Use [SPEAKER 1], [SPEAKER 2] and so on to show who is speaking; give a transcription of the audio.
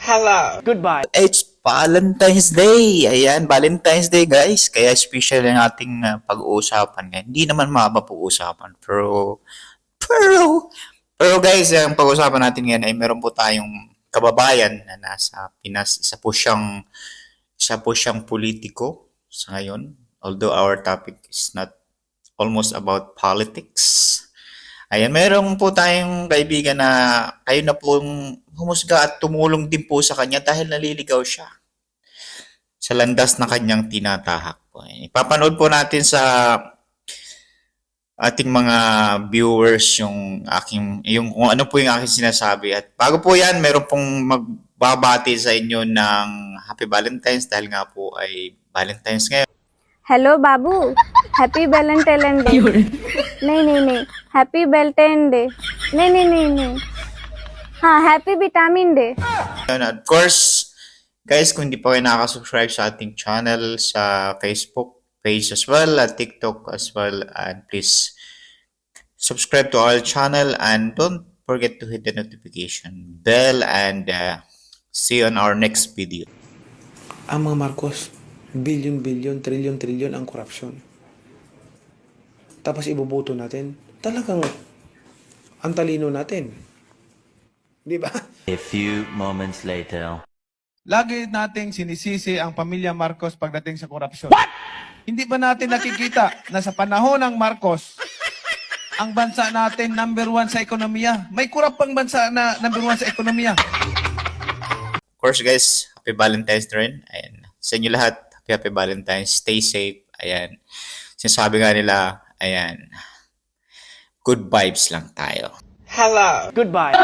[SPEAKER 1] Hello.
[SPEAKER 2] Goodbye.
[SPEAKER 3] It's Valentine's Day. Ayan, Valentine's Day guys. Kaya special ang ating pag-uusapan ngayon. Hindi naman mahaba pag-uusapan. Pero, pero guys, ang pag-uusapan natin ngayon ay meron po tayong kababayan na nasa Pinas. Isa po siyang politiko sa ngayon. Although our topic is not almost about politics. Ayan, meron po tayong kaibigan na kayo na pong humusga at tumulong din po sa kanya dahil naliligaw siya sa landas na kanyang tinatahak po. Ipapanood po natin sa ating mga viewers yung kung ano po yung aking sinasabi. At bago po yan, meron pong magbabati sa inyo ng Happy Valentine's dahil nga po ay Valentine's ngayon.
[SPEAKER 4] Hello बाबू happy Valentine day नहीं happy Valentine day नहीं हाँ happy vitamin day
[SPEAKER 3] Of course, guys, kung hindi pa kayo nakaka-subscribe sa ating channel sa Facebook page as well at TikTok as well, and please subscribe to our channel and don't forget to hit the notification bell and see you on our next video.
[SPEAKER 5] Ang mga Marcos, billion, trillion ang korupsyon. Tapos iboboto natin, talagang ang talino natin. Di ba?
[SPEAKER 6] A few moments later.
[SPEAKER 7] Lagi nating sinisisi ang pamilya Marcos pagdating sa korupsyon. What? Hindi ba natin nakikita na sa panahon ng Marcos, ang bansa natin number 1 sa ekonomiya? May kurap pang bansa na number 1 sa ekonomiya.
[SPEAKER 3] Of course, guys, happy Valentine's rin. Ayan. Sa inyo lahat, happy Valentine's. Stay safe. Ayan. Sinasabi nga nila, ayan, good vibes lang tayo.
[SPEAKER 1] Hello.
[SPEAKER 2] Goodbye.